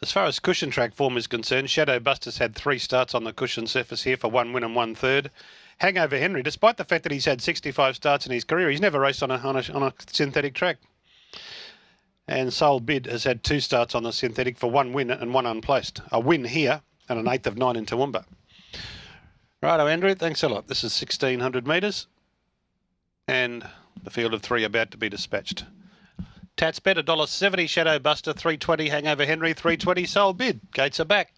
As far as cushion track form is concerned, Shadow Buster's had 3 starts on the cushion surface here for 1 win and 1/3. Hangover Henry, despite the fact that he's had 65 starts in his career, he's never raced on a synthetic track. And Solebid has had 2 starts on the synthetic for 1 win and 1 unplaced. A win here and an 1/8 of 9 in Toowoomba. Righto, Andrew, thanks a lot. This is 1,600 metres and the field of 3 about to be dispatched. Tats bet $1.70, Shadow Buster, 3.20, Hangover Henry, 3.20, Solebid. Gates are back.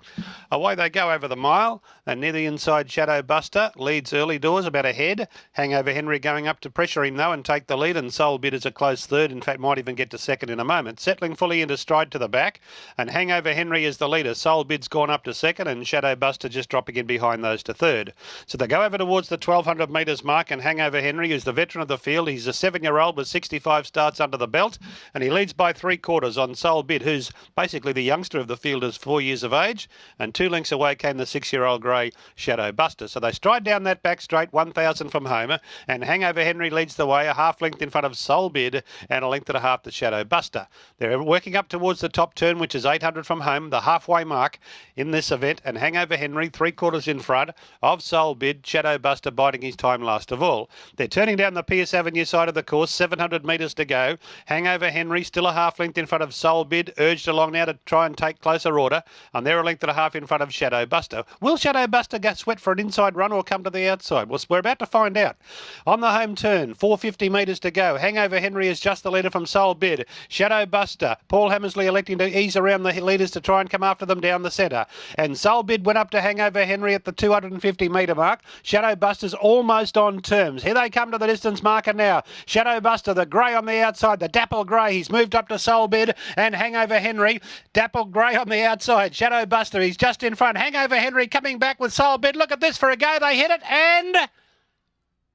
Away they go over the mile, and near the inside, Shadow Buster leads early doors about a head. Hangover Henry going up to pressure him though and take the lead, and Solebid is a close third. In fact, might even get to second in a moment. Settling fully into stride to the back, and Hangover Henry is the leader. Solebid's gone up to second, and Shadow Buster just dropping in behind those to third. So they go over towards the 1,200 metres mark, and Hangover Henry is the veteran of the field. He's a 7-year-old with 65 starts under the belt. And he leads by 3/4 on Solebid, who's basically the youngster of the field, is 4 years of age. And 2 lengths away came the 6-year-old grey Shadow Buster. So they stride down that back straight, 1,000 from home. And Hangover Henry leads the way, a half length in front of Solebid and a length and a half to Shadow Buster. They're working up towards the top turn, which is 800 from home, the halfway mark in this event. And Hangover Henry, 3/4 in front of Solebid, Shadow Buster biding his time last of all. They're turning down the Pierce Avenue side of the course, 700 metres to go. Hangover Henry still a half length in front of Solebid, urged along now to try and take closer order, and they're a length and a half in front of Shadow Buster. Will Shadow Buster go sweat for an inside run or come to the outside? Well, we're about to find out. On the home turn, 450 metres to go. Hangover Henry is just the leader from Solebid. Shadow Buster, Paul Hammersley electing to ease around the leaders to try and come after them down the centre. And Solebid went up to Hangover Henry at the 250 metre mark. Shadow Buster's almost on terms. Here they come to the distance marker now. Shadow Buster, the grey on the outside, the dapple grey. He's moved up to Solebid and Hangover Henry. Dapple grey on the outside. Shadow Buster, he's just in front. Hangover Henry coming back with Solebid. Look at this for a go. They hit it and...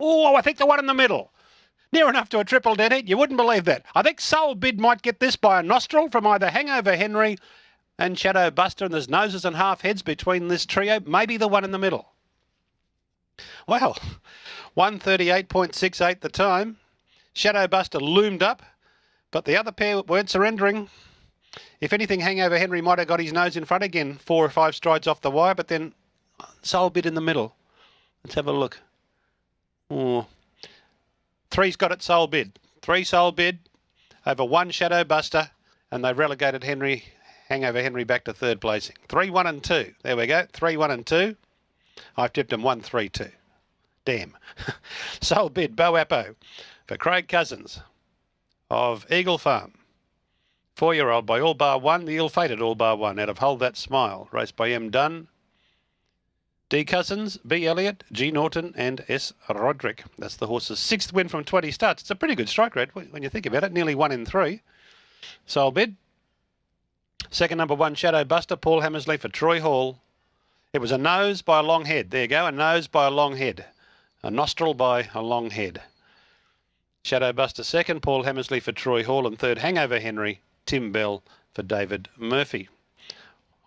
oh, I think the one in the middle. Near enough to a triple dead hit. You wouldn't believe that. I think Solebid might get this by a nostril from either Hangover Henry and Shadow Buster, and there's noses and half heads between this trio. Maybe the one in the middle. Well, 138.68 the time. Shadow Buster loomed up, but the other pair weren't surrendering. If anything, Hangover Henry might have got his nose in front again, 4 or 5 strides off the wire, but then Solebid in the middle. Let's have a look. Oh. 3's got it, Solebid. 3 Solebid over 1 Shadow Buster, and they've relegated Hangover Henry back to third placing. 3, 1 and 2. There we go. 3, 1 and 2. I've tipped him 1, 3, 2. Damn. Solebid, Bo Appo for Craig Cousins of Eagle Farm. 4-year-old by all bar one, the ill-fated all bar one, out of Hold That Smile, raced by M. Dunn, D. Cousins, B. Elliott, G. Norton and S. Roderick. That's the horse's 6th win from 20 starts. It's a pretty good strike rate when you think about it, nearly 1 in 3. Solebid. Second number 1, Shadow Buster, Paul Hammersley for Troy Hall. It was a nose by a long head. There you go, a nose by a long head. A nostril by a long head. Shadow Buster second, Paul Hammersley for Troy Hall, and third, Hangover Henry, Tim Bell for David Murphy.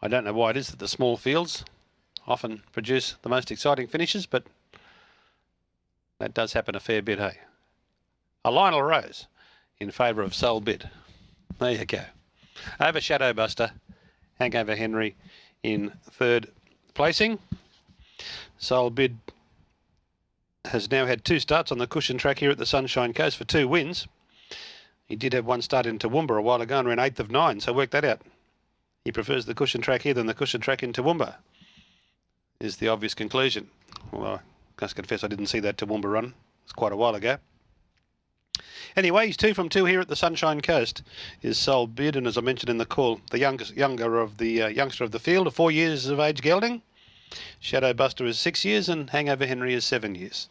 I don't know why it is that the small fields often produce the most exciting finishes, but that does happen a fair bit, hey? A Lionel Rose in favour of Solebid. There you go. Over Shadow Buster, Hangover Henry in third placing. Solebid has now had 2 starts on the cushion track here at the Sunshine Coast for 2 wins. He did have 1 start in Toowoomba a while ago and ran 8th of 9, so work that out. He prefers the cushion track here than the cushion track in Toowoomba, is the obvious conclusion. Well, I must confess I didn't see that Toowoomba run. It's quite a while ago. Anyway, he's 2 from 2 here at the Sunshine Coast. Is Solebid, and as I mentioned in the call, the youngster of the field, of 4 years of age gelding. Shadow Buster is 6 years and Hangover Henry is 7 years.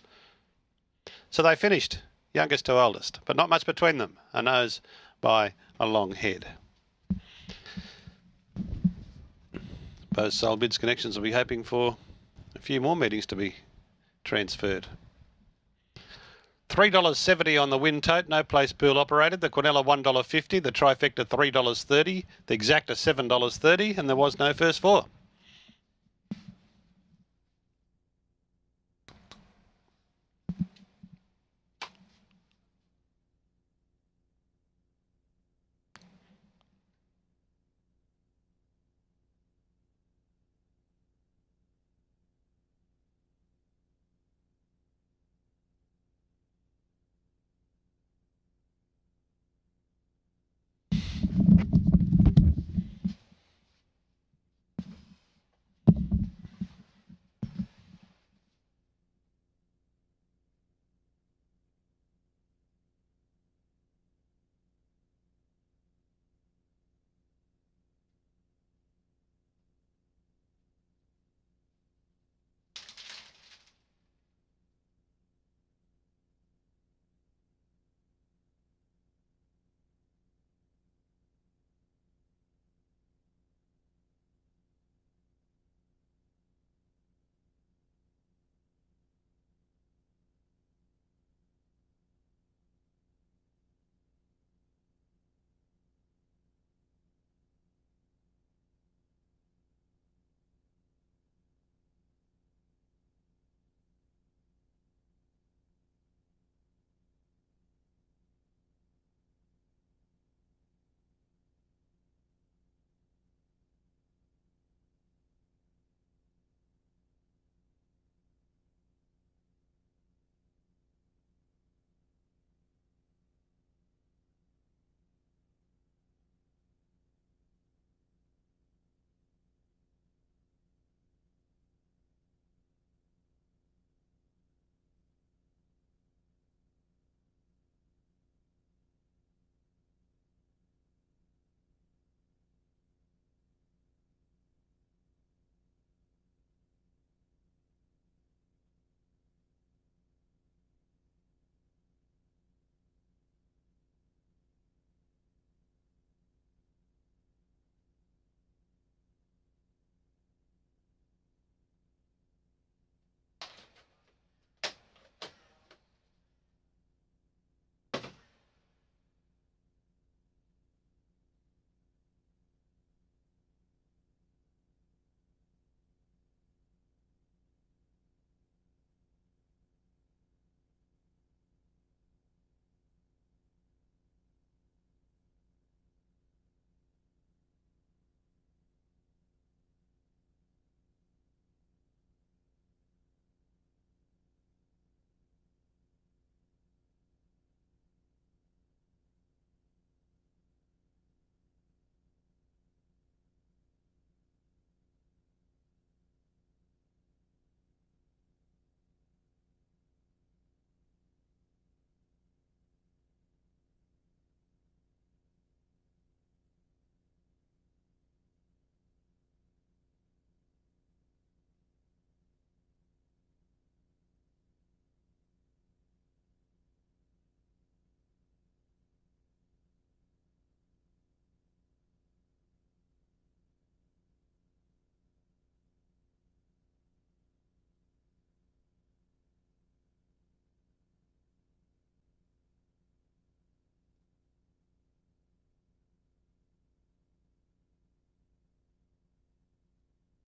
So they finished, youngest to oldest, but not much between them. A nose by a long head. Suppose Solebid's connections will be hoping for a few more meetings to be transferred. $3.70 on the win tote, no place pool operated. The Quinella $1.50, the trifecta $3.30, the exacta $7.30, and there was no first 4.